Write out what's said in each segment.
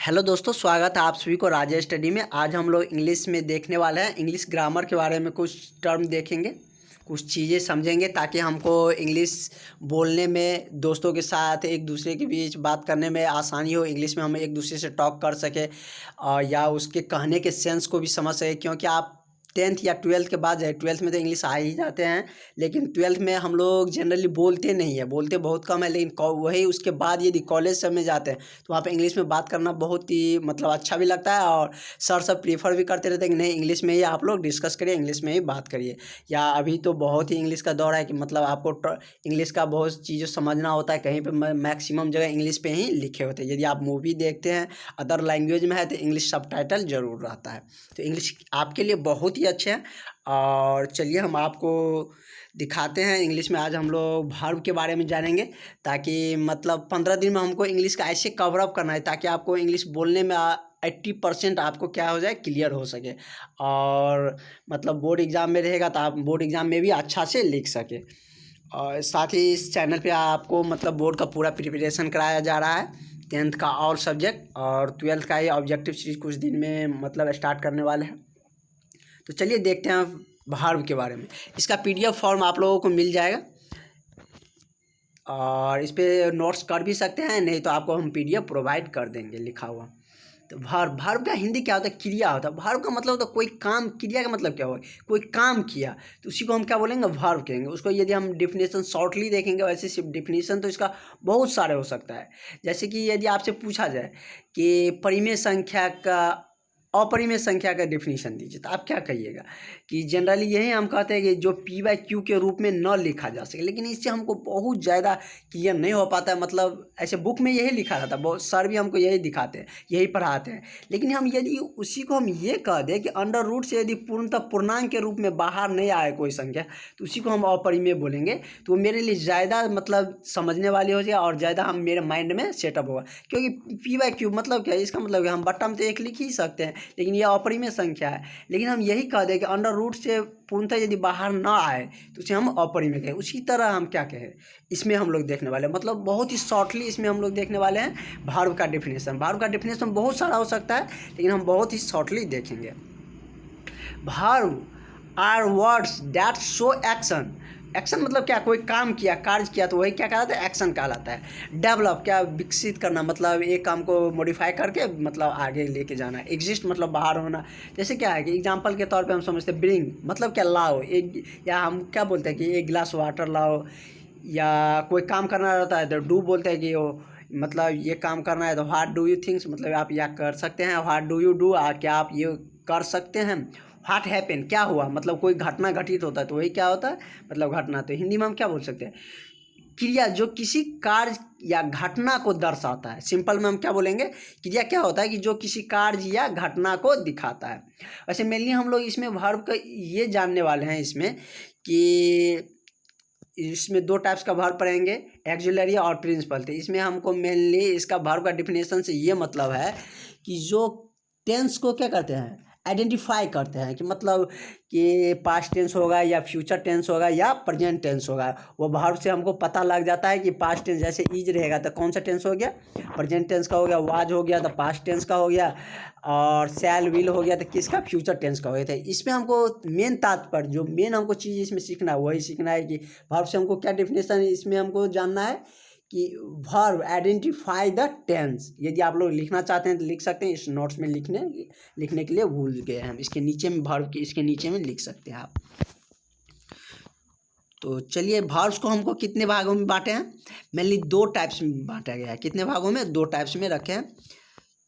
Hello दोस्तों, स्वागत है आप सभी को राजेश स्टडी में। आज हम लोग इंग्लिश में देखने वाले हैं। इंग्लिश ग्रामर के बारे में कुछ टर्म देखेंगे, कुछ चीज़ें समझेंगे ताकि हमको इंग्लिश बोलने में, दोस्तों के साथ एक दूसरे के बीच बात करने में आसानी हो। इंग्लिश में हम एक दूसरे से टॉक कर सके या उसके कहने के सेंस को भी समझ सके। क्योंकि आप 10th या 12th के बाद जाए, 12th में तो इंग्लिश आ ही जाते हैं, लेकिन 12th में हम लोग जनरली बोलते नहीं है, बोलते बहुत कम है। लेकिन वही उसके बाद यदि कॉलेज सब में जाते हैं तो वहाँ पे इंग्लिश में बात करना बहुत ही मतलब अच्छा भी लगता है, और सर सब प्रीफर भी करते रहते हैं कि नहीं, इंग्लिश में ही आप लोग डिस्कस करिए, इंग्लिश में ही बात करिए। या अभी तो बहुत ही इंग्लिश का दौर है कि मतलब आपको इंग्लिश का बहुत चीज़ें समझना होता है। कहीं पे मैक्सिमम जगह इंग्लिश पे ही लिखे होते हैं। यदि आप मूवी देखते हैं अदर लैंग्वेज में है तो इंग्लिश सबटाइटल ज़रूर रहता है। तो इंग्लिश आपके लिए बहुत ही अच्छे हैं। और चलिए हम आपको दिखाते हैं इंग्लिश में। आज हम लोग वर्ब के बारे में जानेंगे, ताकि मतलब 15 दिन में हमको इंग्लिश का ऐसे कवर अप करना है ताकि आपको इंग्लिश बोलने में 80% आपको क्या हो जाए, क्लियर हो सके। और मतलब बोर्ड एग्ज़ाम में रहेगा तो आप बोर्ड एग्ज़ाम में भी अच्छा से लिख सके। और साथ ही इस चैनल पे आपको मतलब बोर्ड का पूरा प्रिपरेशन कराया जा रहा है। 10th का ऑल सब्जेक्ट और 12th का ये ऑब्जेक्टिव सीरीज कुछ दिन में मतलब स्टार्ट करने वाले हैं। तो चलिए देखते हैं वर्ब के बारे में। इसका PDF फॉर्म आप लोगों को मिल जाएगा और इस पर नोट्स कर भी सकते हैं, नहीं तो आपको हम PDF प्रोवाइड कर देंगे लिखा हुआ। तो वर्ब का हिंदी क्या होता है? क्रिया होता है। वर्ब का मतलब होता है कोई काम। क्रिया का मतलब क्या हुआ? कोई काम किया, तो उसी को हम क्या बोलेंगे? वर्ब कहेंगे उसको। यदि हम डिफिनेशन शॉर्टली देखेंगे, वैसे सिर्फ डिफिनेशन तो इसका बहुत सारे हो सकता है। जैसे कि यदि आपसे पूछा जाए कि परिमेय संख्या का अपरिमेय संख्या का डेफिनेशन दीजिए, तो आप क्या कहिएगा? कि जनरली यही हम कहते हैं कि जो P/Q के रूप में न लिखा जा सके। लेकिन इससे हमको बहुत ज़्यादा क्लियर नहीं हो पाता है। मतलब ऐसे बुक में यही लिखा रहता है, बहुत सर भी हमको यही दिखाते हैं, यही पढ़ाते हैं। लेकिन हम यदि उसी को हम ये कह दें कि अंडर रूट से यदि पूर्णतः पूर्णांक के रूप में बाहर नहीं आए कोई संख्या, तो उसी को हम अपरिमेय बोलेंगे। तो मेरे लिए ज़्यादा मतलब समझने वाली हो जाए और ज़्यादा हम मेरे माइंड में सेटअप होगा। क्योंकि P/Q मतलब क्या है? इसका मतलब हम बट्टा में तो एक लिख ही सकते हैं, लेकिन यह अपरिमेय संख्या है। लेकिन हम यही कह दें कि अंडर रूट से पूर्णतः यदि बाहर ना आए तो उसे हम अपरिमेय कहें। उसी तरह हम क्या कहें, इसमें हम लोग देखने वाले हैं। मतलब बहुत ही शॉर्टली इसमें हम लोग देखने वाले हैं वर्ब का डेफिनेशन। वर्ब का डेफिनेशन बहुत सारा हो सकता है, लेकिन हम बहुत ही शॉर्टली देखेंगे। Verb are words that show action. Action मतलब क्या? कोई काम किया, कार्य किया, तो वही क्या कहलाता है? एक्शन कहलाता है। डेवलप क्या? विकसित करना, मतलब एक काम को मॉडिफाई करके मतलब आगे लेके जाना। एग्जिस्ट मतलब बाहर होना। जैसे क्या है कि एग्जांपल के तौर पे हम समझते हैं ब्रिंग मतलब क्या? लाओ एक, या हम क्या बोलते हैं कि एक गिलास वाटर लाओ। या कोई काम करना रहता है तो डू बोलते हैं कि वो मतलब ये काम करना है तो व्हाट डू यू थिंक्स, मतलब आप यह कर सकते हैं। व्हाट डू यू डू, क्या आप ये कर सकते हैं। व्हाट हैपन क्या हुआ, मतलब कोई घटना घटित होता है तो वही क्या होता है? मतलब घटना। तो हिंदी में हम क्या बोल सकते हैं? क्रिया जो किसी कार्य या घटना को दर्शाता है। सिंपल में हम क्या बोलेंगे? क्रिया क्या होता है? कि जो किसी कार्य या घटना को दिखाता है। वैसे मेनली हम लोग इसमें वर्ब का ये जानने वाले हैं इसमें कि इसमें दो टाइप्स का वर्ब पढ़ेंगे, एक्सिलरी और प्रिंसिपल। तो इसमें हमको मेनली इसका वर्ब का डिफिनेशन से ये मतलब है कि जो टेंस को क्या करते हैं? आइडेंटिफाई करते हैं। कि मतलब कि पास्ट टेंस होगा या फ्यूचर टेंस होगा या प्रेजेंट टेंस होगा, वो वर्ब से हमको पता लग जाता है कि पास्ट टेंस जैसे इज रहेगा तो कौन सा टेंस हो गया? प्रेजेंट टेंस का हो गया। वाज हो गया तो पास्ट टेंस का हो गया। और शैल विल हो गया तो किसका? फ्यूचर टेंस का हो गया था। इसमें हमको मेन तात्पर्य, जो मेन हमको चीज़ इसमें सीखना है वही सीखना है कि वर्ब से हमको क्या डिफिनेशन है इसमें हमको जानना है कि वर्ब आइडेंटिफाई द टेंस। यदि आप लोग लिखना चाहते हैं तो लिख सकते हैं। इस नोट्स में लिखने के लिए भूल गए हम, इसके नीचे में वर्ब के इसके नीचे में लिख सकते हैं आप। तो चलिए वर्ब्स को हमको कितने भागों में बांटे हैं? मेनली दो टाइप्स में बांटा गया है। कितने भागों में? दो टाइप्स में रखे हैं।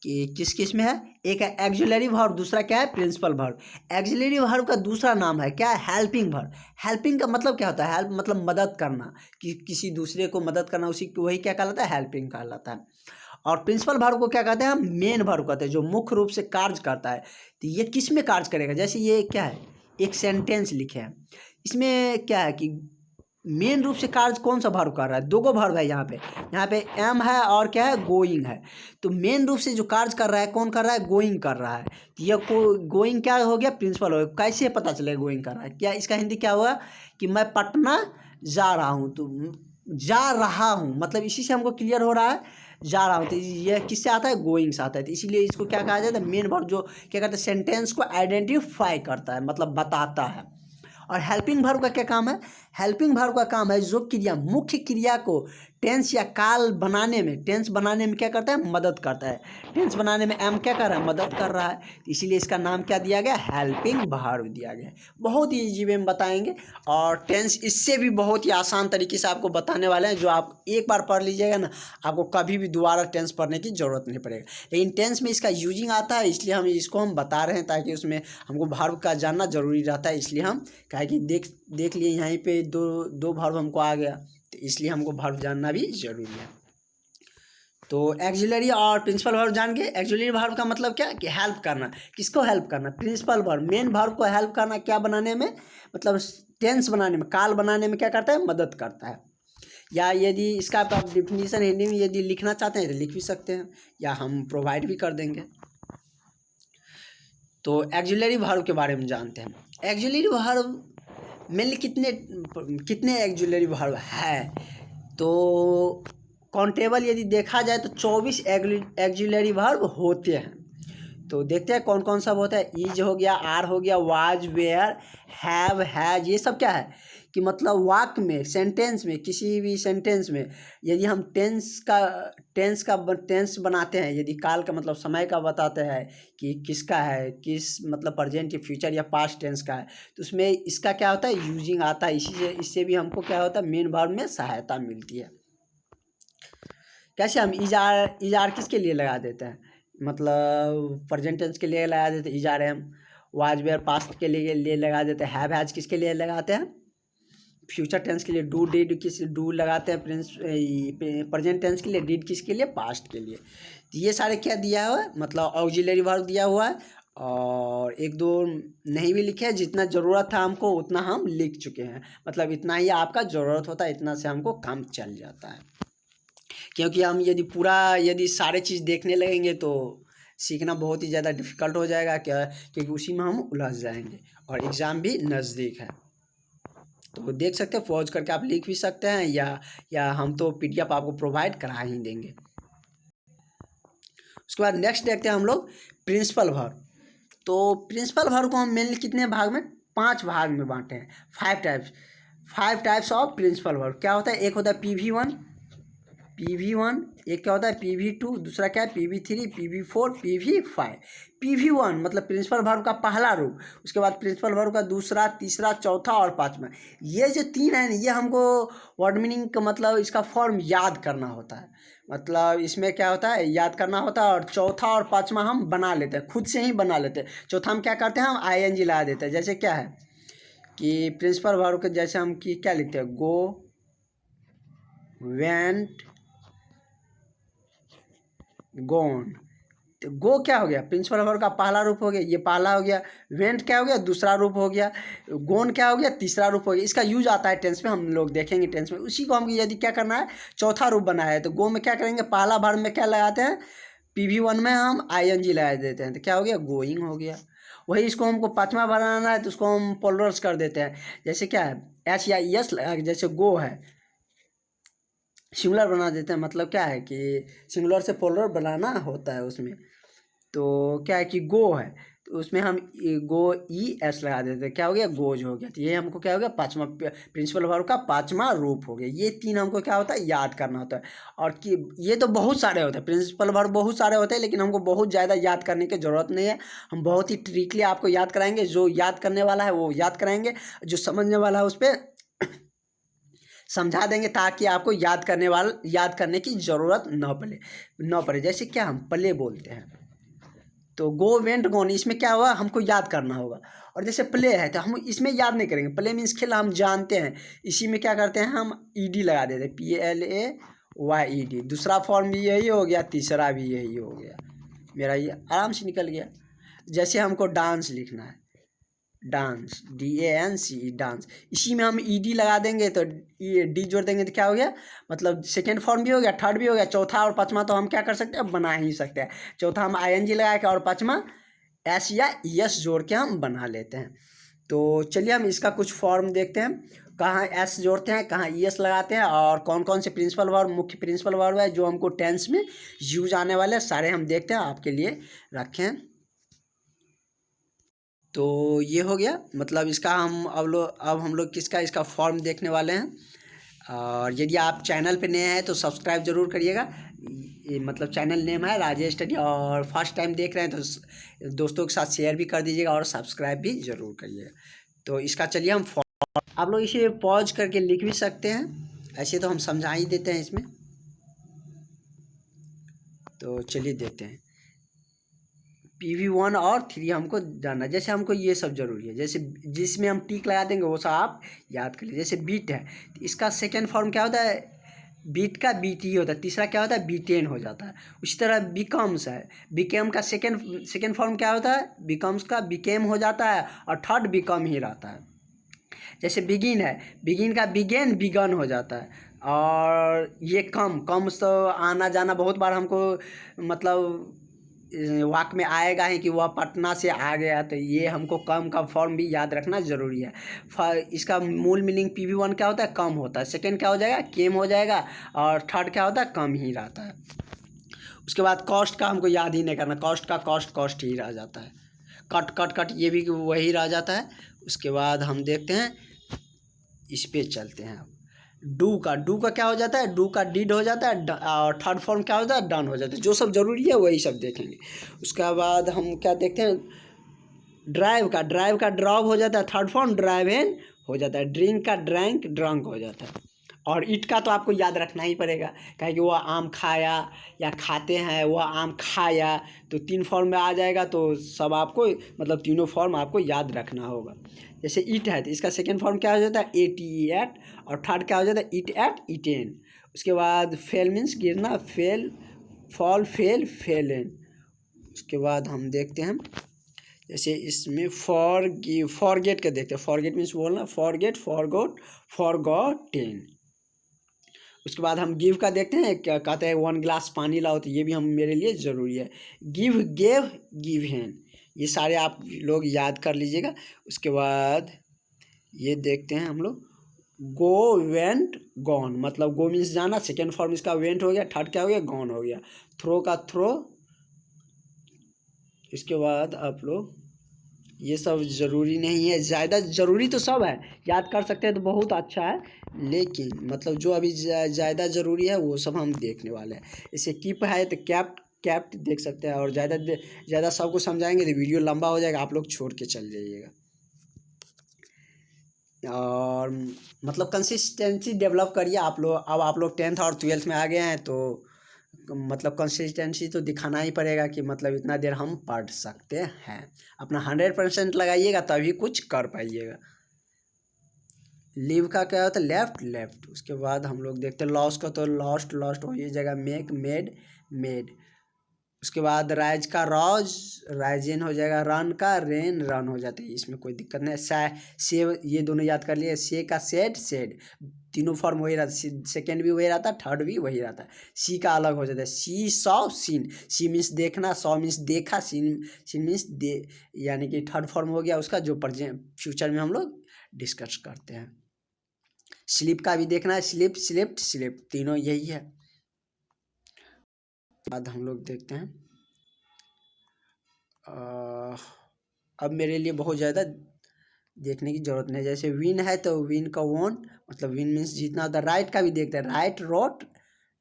कि किस किस में है? एक है एक्सिलरी वर्ब, दूसरा क्या है? Principal verb. एक्सिलरी वर्ब का दूसरा नाम है क्या? Helping verb. हेल्पिंग का मतलब क्या होता है? हेल्प मतलब मदद करना, कि किसी दूसरे को मदद करना, उसी को वही क्या कहलाता है? हेल्पिंग कहलाता है। और प्रिंसिपल वर्ब को क्या कहते हैं? हम मेन वर्ब कहते हैं, जो मुख्य रूप से कार्य करता है। तो ये किस में कार्य करेगा? जैसे ये क्या है? एक सेंटेंस लिखे हैं, इसमें क्या है कि मेन रूप से कार्य कौन सा वर्ब कर रहा है? दो गो वर्ब है यहाँ पे एम है और क्या है? गोइंग है। तो मेन रूप से जो कार्य कर रहा है कौन कर रहा है? गोइंग कर रहा है। ये गोइंग क्या हो गया? प्रिंसिपल हो गया। कैसे पता चलेगा गोइंग कर रहा है? क्या इसका हिंदी क्या हुआ? कि मैं पटना जा रहा हूँ। तो जा रहा हूँ मतलब इसी से हमको क्लियर हो रहा है जा रहा हूँ, तो ये किससे आता है, गोइंग से आता है। तो इसीलिए इसको क्या कहा जाता है, मेन वर्ब जो क्या करता है, सेंटेंस को आइडेंटिफाई करता है, मतलब बताता है। और हेल्पिंग वर्ब का क्या काम है, हेल्पिंग वर्ब का काम है जो क्रिया, मुख्य क्रिया को टेंस या काल बनाने में, टेंस बनाने में क्या करता है, मदद करता है। टेंस बनाने में एम क्या कर रहा है, मदद कर रहा है। तो इसीलिए इसका नाम क्या दिया गया, हेल्पिंग वर्ब दिया गया है। बहुत ही ईजी वे में बताएंगे, और टेंस इससे भी बहुत ही आसान तरीके से आपको बताने वाले हैं, जो आप एक बार पढ़ लीजिएगा ना, आपको कभी भी दोबारा टेंस पढ़ने की जरूरत नहीं पड़ेगा। लेकिन टेंस में इसका यूजिंग आता है, इसलिए हम इसको बता रहे हैं, ताकि उसमें हमको वर्ब का जानना जरूरी रहता है। इसलिए हम कहा कि देख लिए यहाँ पे दो वर्ब हमको आ गया, तो इसलिए हमको वर्ब जानना भी जरूरी है। तो एक्सिलरी और प्रिंसिपल वर्ब जान गए। एक्सिलरी वर्ब का मतलब क्या, कि हेल्प करना। किसको हेल्प करना, प्रिंसिपल वर्ब, मेन वर्ब को हेल्प करना, क्या बनाने में, मतलब टेंस बनाने में, काल बनाने में क्या करता है, मदद करता है। या यदि इसका आप डिफिनीशन हिंदी में यदि लिखना चाहते हैं तो लिख भी सकते हैं, या हम प्रोवाइड भी कर देंगे। तो एक्सिलरी वर्ब के बारे में जानते हैं। एक्सिलरी वर्ब मेनली कितने एक्सिलरी वर्ब है, तो काउंटेबल यदि देखा जाए तो 24 एक्सिलरी वर्ब होते हैं। तो देखते हैं कौन कौन सा होता है। ईज हो गया, आर हो गया, वाज, वेयर, हैव, हैज, ये सब क्या है, कि मतलब वाक्य में, सेंटेंस में, किसी भी सेंटेंस में यदि हम टेंस बनाते हैं, यदि काल का मतलब समय का बताते हैं कि किसका है, किस मतलब प्रेजेंट या फ्यूचर या पास्ट टेंस का है, तो उसमें इसका क्या होता है, यूजिंग आता है। इससे भी हमको क्या होता है, मेन वर्ब में सहायता मिलती है। कैसे हम इजार किसके लिए लगा देते हैं, मतलब प्रेजेंट टेंस के लिए लगा देते हैं इजार हम, वाज वेयर पास्ट के लिए लगा देते हैं, हैव हैज किसके लिए लगाते हैं, फ्यूचर टेंस के लिए डू डिड डू लगाते हैं, प्रेजेंट टेंस के लिए डिड किसके लिए, पास्ट के लिए। तो ये सारे क्या दिया हुआ है, मतलब ऑक्सिलरी वर्ब दिया हुआ है। और एक दो नहीं भी लिखे हैं, जितना ज़रूरत था हमको उतना हम लिख चुके हैं, मतलब इतना ही आपका ज़रूरत होता है, इतना से हमको काम चल जाता है। क्योंकि हम यदि सारे चीज़ देखने लगेंगे तो सीखना बहुत ही ज़्यादा डिफ़िकल्ट हो जाएगा, क्योंकि उसी में हम उलझ जाएंगे, और एग्ज़ाम भी नज़दीक है। तो देख सकते हैं, पॉज करके आप लिख भी सकते हैं, या हम तो PDF आपको प्रोवाइड करा ही देंगे। उसके बाद नेक्स्ट देखते हैं हम लोग प्रिंसिपल वर्ब। तो प्रिंसिपल वर्ब को हम मेनली कितने भाग में, 5 भाग में बांटे हैं। 5 टाइप्स ऑफ प्रिंसिपल वर्ब क्या होता है, एक होता है PV1, एक क्या होता है PV2, दूसरा क्या है PV3, PV4, PV5। PV1 मतलब प्रिंसिपल वर्ब का पहला रूप, उसके बाद प्रिंसिपल वर्ब का दूसरा, तीसरा, चौथा और पांचवा। ये जो 3 है ना, ये हमको वर्ड मीनिंग का मतलब इसका फॉर्म याद करना होता है, मतलब इसमें क्या होता है, याद करना होता है। और चौथा और पांचवा हम बना लेते हैं, खुद से ही बना लेते हैं। चौथा हम क्या करते हैं, हम ING लगा देते हैं। जैसे क्या है कि प्रिंसिपल वर्ब के जैसे हम कि क्या लिखते हैं, गो, वेंट, गोन। तो गो क्या हो गया, प्रिंसिपल वर्ब का पहला रूप हो गया, ये पहला हो गया। वेंट क्या हो गया, दूसरा रूप हो गया। गोन क्या हो गया, तीसरा रूप हो गया। इसका यूज आता है टेंस में, हम लोग देखेंगे टेंस में। उसी को हम यदि क्या करना है, चौथा रूप बनाया है, तो गो में क्या करेंगे, पहला वर्ब में क्या लगाते हैं, PV1 में हम ING लगा देते हैं, तो क्या हो गया, गोइंग हो गया। वही इसको हमको पांचवा बनाना है, तो उसको हम पोलर्स कर देते हैं। जैसे क्या है, एस या यस लगा, जैसे गो है, सिंगुलर बना देते हैं, मतलब क्या है कि सिंगुलर से पोलर बनाना होता है उसमें। तो क्या है कि गो है, तो उसमें हम गो ES लगा देते हैं, क्या हो गया, गोज हो गया। तो ये हमको क्या हो गया, पांचवा प्रिंसिपल वर्ब का पांचवा रूप हो गया। ये 3 हमको क्या होता है, याद करना होता है। और कि ये तो बहुत सारे होते हैं, प्रिंसिपल वर्ब बहुत सारे होते हैं, लेकिन हमको बहुत ज़्यादा याद करने की ज़रूरत नहीं है। हम बहुत ही ट्रिकली आपको याद कराएंगे, जो याद करने वाला है वो याद कराएंगे, जो समझने वाला है उस पर समझा देंगे, ताकि आपको याद करने की ज़रूरत न पड़े। जैसे क्या हम प्ले बोलते हैं, तो गो, वेंट, गोन, इसमें क्या हुआ, हमको याद करना होगा। और जैसे प्ले है, तो हम इसमें याद नहीं करेंगे। प्ले मीन्स खेल, हम जानते हैं। इसी में क्या करते हैं, हम ED लगा देते हैं, PLAYED। दूसरा फॉर्म भी यही हो गया, तीसरा भी यही हो गया, मेरा ये आराम से निकल गया। जैसे हमको डांस लिखना है, डांस, DANCE, डांस, इसी में हम ED लगा देंगे, तो ये D जोड़ देंगे, तो क्या हो गया, मतलब सेकेंड फॉर्म भी हो गया, थर्ड भी हो गया, चौथा और पांचवा तो हम क्या कर सकते हैं, बना ही सकते हैं। चौथा हम ING लगा के, और पांचवा S या ES जोड़ के हम बना लेते हैं। तो चलिए हम इसका कुछ फॉर्म देखते हैं। कहाँ एस जोड़ते हैं, कहाँ ईएस लगाते हैं, और कौन कौन से प्रिंसिपल वर्ब, मुख्य प्रिंसिपल वर्ब है जो हमको टेंस में यूज आने वाले हैं, सारे हम देखते हैं, आपके लिए रखे हैं। तो ये हो गया, मतलब इसका अब हम लोग किसका इसका फॉर्म देखने वाले हैं। और यदि आप चैनल पे नए हैं तो सब्सक्राइब जरूर करिएगा। ये मतलब चैनल नेम है राजेश स्टडी, और फर्स्ट टाइम देख रहे हैं तो दोस्तों के साथ शेयर भी कर दीजिएगा और सब्सक्राइब भी जरूर करिएगा। तो इसका चलिए हम आप लोग इसे पॉज करके लिख भी सकते हैं, ऐसे तो हम समझा ही देते हैं इसमें। तो चलिए देखते हैं। PV1 और 3 हमको जानना, जैसे हमको ये सब जरूरी है, जैसे जिसमें हम टिक लगा देंगे वो सब आप याद कर लीजिए। जैसे बीट है तो इसका सेकेंड फॉर्म क्या होता है, बीट का BT होता है, तीसरा क्या होता है B10 हो जाता है। उसी तरह बिकम्स है, बिकेम का सेकेंड फॉर्म क्या होता है, बिकम्स का बिकेम हो जाता है, और थर्ड बिकम ही रहता है। जैसे बिगिन है, बिगिन का बिगेन बिगन हो जाता है। और ये कम तो आना जाना बहुत बार हमको मतलब वाक में आएगा ही कि वह पटना से आ गया, तो ये हमको कम का फॉर्म भी याद रखना ज़रूरी है। इसका मूल मीनिंग PV1 क्या होता है, कम होता है, सेकंड क्या हो जाएगा, केम हो जाएगा, और थर्ड क्या होता है, कम ही रहता है। उसके बाद कॉस्ट का हमको याद ही नहीं करना, कॉस्ट का कॉस्ट ही रह जाता है। कट ये भी वही रह जाता है। उसके बाद हम देखते हैं, इस पे चलते हैं। अब डू का क्या हो जाता है, डू का डिड हो जाता है, और थर्ड फॉर्म क्या होता है, डन हो जाता है। जो सब जरूरी है वही सब देखेंगे। उसके बाद हम क्या देखते हैं, ड्राइव का ड्रॉप हो जाता है, थर्ड फॉर्म ड्राइव इन हो जाता है। ड्रिंक का ड्रैंक ड्रंक हो जाता है। और ईट का तो आपको याद रखना ही पड़ेगा, कहें कि वह आम खाया या खाते हैं, वह आम खाया, तो 3 फॉर्म में आ जाएगा। तो सब आपको मतलब तीनों फॉर्म आपको याद रखना होगा। जैसे ईट है तो इसका सेकेंड फॉर्म क्या हो जाता है, ATE, और थर्ड क्या हो जाता है, ईट एट ईटेन। उसके बाद फेल मीन्स गिरना, फॉल फेलन। उसके बाद हम देखते हैं, जैसे इसमें फॉरगेट का देखते हैं। फॉरगेट मीन्स बोलना, फॉरगेट, फॉरगॉटेन। उसके बाद हम गिव का देखते हैं, क्या कहते हैं, 1 गिलास पानी लाओ, तो ये भी हम मेरे लिए ज़रूरी है। गिव, गेव, गिवन, ये सारे आप लोग याद कर लीजिएगा। उसके बाद ये देखते हैं हम लोग, गो, वेंट, गॉन, मतलब गो मीन्स जाना, सेकेंड फॉर्म इसका वेंट हो गया, थर्ड क्या हो गया, गॉन हो गया। थ्रो का थ्रो। इसके बाद आप लोग ये सब ज़रूरी नहीं है, ज़्यादा ज़रूरी तो सब है, याद कर सकते हैं तो बहुत अच्छा है, लेकिन मतलब जो अभी ज़्यादा ज़रूरी है वो सब हम देखने वाले हैं। इसे कीप है तो कैप्ट देख सकते हैं, और ज़्यादा सबको समझाएंगे तो वीडियो लंबा हो जाएगा, आप लोग छोड़ के चल जाइएगा। और मतलब कंसिस्टेंसी डेवलप करिए आप लोग। अब आप लोग 10th और 12th में आ गए हैं, तो मतलब कंसिस्टेंसी तो दिखाना ही पड़ेगा कि मतलब इतना देर हम पढ़ सकते हैं। अपना 100% लगाइएगा तभी कुछ कर पाइएगा। लीव का क्या होता है, लेफ्ट। उसके बाद हम लोग देखते हैं लॉस का, तो लॉस्ट हो ये जगह, मेक, मेड। उसके बाद राइज का रॉज, राइजिन हो जाएगा। रन का रन हो जाता है, इसमें कोई दिक्कत नहीं है। से ये दोनों याद कर लिए। से का सेड, तीनों फॉर्म वही रहता है, सेकेंड भी वही रहता है, थर्ड भी वही रहता है। सी का अलग हो जाता है, सी सॉ सीन। सी मीन्स देखना, सॉ मीन्स देखा, सीन मीन्स यानी कि थर्ड फॉर्म हो गया उसका, जो फ्यूचर में हम लोग डिस्कस करते हैं। स्लिप का भी देखना है, स्लिप, तीनों यही है। बाद हम लोग देखते हैं, अब मेरे लिए बहुत ज़्यादा देखने की ज़रूरत नहीं। जैसे विन है तो विन का वॉन, मतलब विन मीन्स जीतना होता है। राइट का भी देखते हैं, राइट, रोट,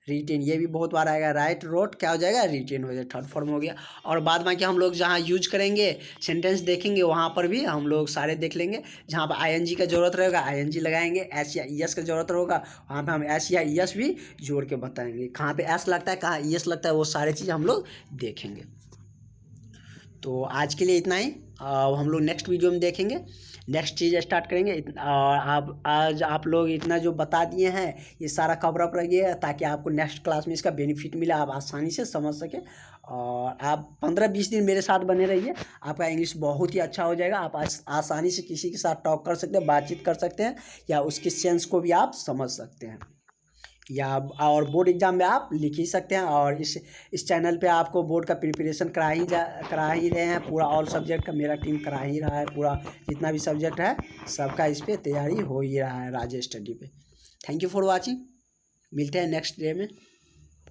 रिटेन, ये भी बहुत बार आएगा। राइट, रोट क्या हो जाएगा, रिटेन हो जाएगा, थर्ड फॉर्म हो गया। और बाद बाकी हम लोग जहाँ यूज करेंगे, सेंटेंस देखेंगे, वहाँ पर भी हम लोग सारे देख लेंगे। जहाँ पर ING का ज़रूरत रहेगा ING लगाएंगे, S या ES का ज़रूरत होगा वहाँ पर हम S या ES भी जोड़ के बताएंगे। कहाँ पर S लगता है, कहाँ ES लगता है, वो सारे चीज़ हम लोग देखेंगे। तो आज के लिए इतना ही, हम लोग नेक्स्ट वीडियो में देखेंगे, नेक्स्ट चीज़ स्टार्ट करेंगे। और आज आप लोग इतना जो बता दिए हैं ये सारा कवर अप रहिए, ताकि आपको नेक्स्ट क्लास में इसका बेनिफिट मिले, आप आसानी से समझ सकें। और आप 15-20 दिन मेरे साथ बने रहिए, आपका इंग्लिश बहुत ही अच्छा हो जाएगा। आप आसानी से किसी के साथ टॉक कर सकते हैं, बातचीत कर सकते हैं, या उसके सेंस को भी आप समझ सकते हैं। या और बोर्ड एग्ज़ाम में आप लिख ही सकते हैं। और इस चैनल पे आपको बोर्ड का प्रिपरेशन करा ही रहे हैं पूरा। ऑल सब्जेक्ट का मेरा टीम करा ही रहा है पूरा, जितना भी सब्जेक्ट है सबका इस पर तैयारी हो ही रहा है राज स्टडी पे। थैंक यू फॉर वॉचिंग, मिलते हैं नेक्स्ट डे में।